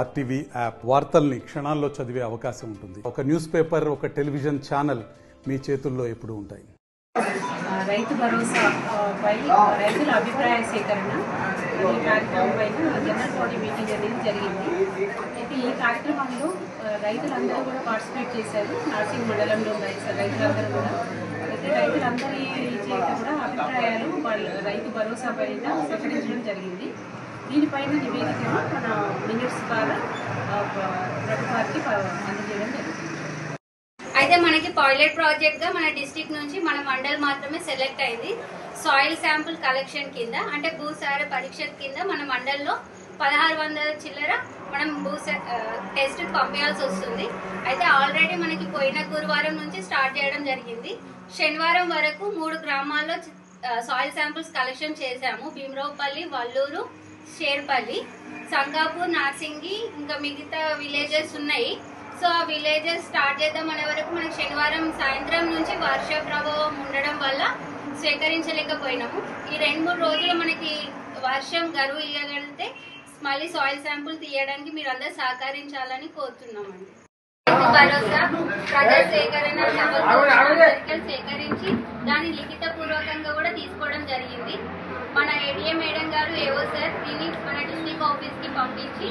RTV app వార్తల్ని క్షణాల్లో చదివే అవకాశం ఉంటుంది. ఒక న్యూస్ పేపర్, ఒక టెలివిజన్ ఛానల్ మీ చేతుల్లో ఎప్పుడూ ఉంటాయి. రైతు భరోసా పై రైతుల అభిప్రాయ సేకరణ ఈ కార్యక్రమం పైన జనరల్ బాడీ మీటింగ్ అనేది జరిగింది. అయితే ఈ కార్యక్రమంలో రైతులందరూ కూడా పార్టిసిపేట్ చేశారు. నార్సింగ్ మండలంలో రైతులందరూ కూడా. అయితే రైతులందరి చేత కూడా అభిప్రాయాలు వాళ్ళ రైతు భరోసా పైన సేకరించడం జరిగింది. దీనిపైన నివేదికను మన మినిట్స్ ద్వారా ప్రభుత్వానికి అందజేయడం జరుగుతుంది. అయితే మనకి పైలట్ ప్రాజెక్ట్ గా మన డిస్ట్రిక్ట్ నుంచి మన మండల్ మాత్రమే సెలెక్ట్ అయింది. సాయిల్ శాంపుల్ కలెక్షన్ కింద అంటే భూసార పరీక్ష కింద మన మండల్లో 1600 చిల్లర మనం టెస్ట్ పంపించాల్సి వస్తుంది. అయితే ఆల్రెడీ మనకి పోయిన గురువారం నుంచి స్టార్ట్ చేయడం జరిగింది. శనివారం వరకు 3 గ్రామాల్లో సాయిల్ శాంపుల్స్ కలెక్షన్ చేశాము. భీమరావుపల్లి, వల్లూరు, షేర్పల్లి, సంగాపూర్, నార్సింగి, ఇంకా మిగతా విలేజెస్ ఉన్నాయి. సో ఆ విలేజెస్ స్టార్ట్ చేద్దాం అనే వరకు మనకి శనివారం సాయంత్రం నుంచి వర్ష ప్రభావం ఉండడం వల్ల సేకరించలేకపోయినాము. ఈ 2-3 రోజులు మనకి వర్షం గరువు ఇవ్వగలిగితే మళ్ళీ సాయిల్ శాంపుల్ తీయడానికి మీరు అందరూ సహకరించాలని కోరుతున్నామండి. భరోసా ప్రజా సేకరణ సేకరించి దాన్ని లిఖిత పూర్వకంగా కూడా తీసుకోవడం జరిగింది. మన ఏడీఏ మేడం గారు ఏవో సార్ దీన్ని మన డిస్ట్రిక్ట్ ఆఫీస్ కి పంపించి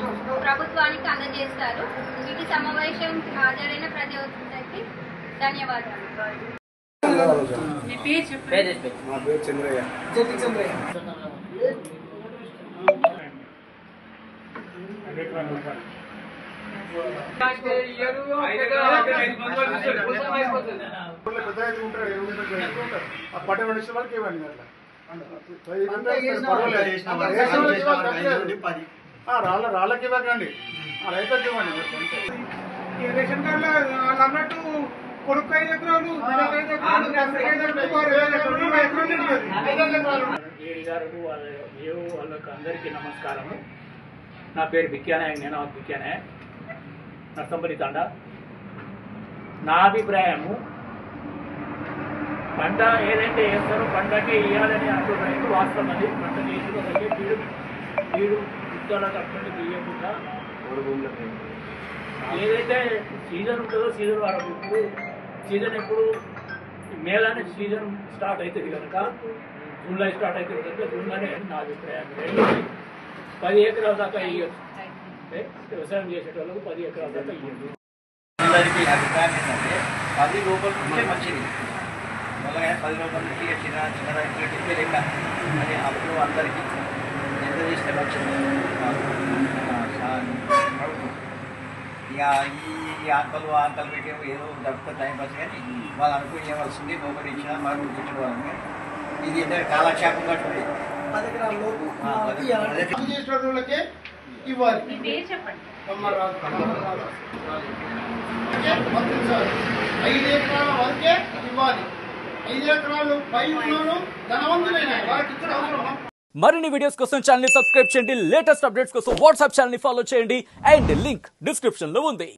ప్రభుత్వానికి అందజేస్తారు. వీటి సమావేశం హాజరైన ప్రతి ఒక్కరికి ధన్యవాదాలు. రాళ్ళకి ఇవ్వకండి, రైతులకు ఇవ్వండి. రేషన్ కార్డులో వాళ్ళు అన్నట్టు కొడుకు 5 ఎకరాలు, 7 వాళ్ళకి అందరికీ నమస్కారము. నా పేరు బిక్యానాయక్, నేను బిక్యానాయక్, నర్సంపల్లి తండా. నా అభిప్రాయము, పంట ఏదైతే వేస్తారో పంటకి వేయాలని అంటూ రైతు వాస్తవం. అది పంట వేసిన వీడు విత్తనాలు కట్టుకుంటే తీయకుండా ఏదైతే సీజన్ ఉంటుందో సీజన్ వరకు. ఇప్పుడు సీజన్ ఎప్పుడు మేలోనే సీజన్ స్టార్ట్ అవుతుంది కనుక జూన్లో స్టార్ట్ అవుతుంది కనుక జూన్లోనే నా అభిప్రాయం. 10 ఎకరాల దాకా ఇవ్వచ్చు. వ్యవసాయం చేసేటోళ్ళకు 10 ఎకరాల దాకా ఇవ్వచ్చు. అందరికీ అభిప్రాయం ఏంటంటే 10 రూపాయల నుంచే మంచిది. మొదలైన 10 రూపాయల నుంచి చిన్న రైతులకి లెక్క అని అప్పుడు అందరికీ ఎంత చేస్తే మంచిది. ఇక ఈ ఆంకలు పెట్టి ఏదో దొరుకుతుంది టైం పాస్, కానీ వాళ్ళు అనుకుని ఇవ్వాల్సింది లోపలి ఇచ్చినా మరి ఇచ్చిన వాళ్ళని. ఇది కాలక్షేపం కట్టుకుంది 10 ఎకరాల లోపు ఇవ్వాలి. 5 ఎకరాల వరకే ఇవ్వాలి. 5 ఎకరాలు పై ఉన్నోళ్ళు ధనవంతులైన వాళ్ళకి ఇచ్చిన అవసరం. మరిన్ని వీడియోస్ కోసం ఛానల్ ని సబ్స్క్రైబ్ చేయండి. లేటెస్ట్ అప్డేట్స్ కోసం వాట్సాప్ ఛానల్ ని ఫాలో చేయండి. అండ్ లింక్ డిస్క్రిప్షన్ లో ఉంది.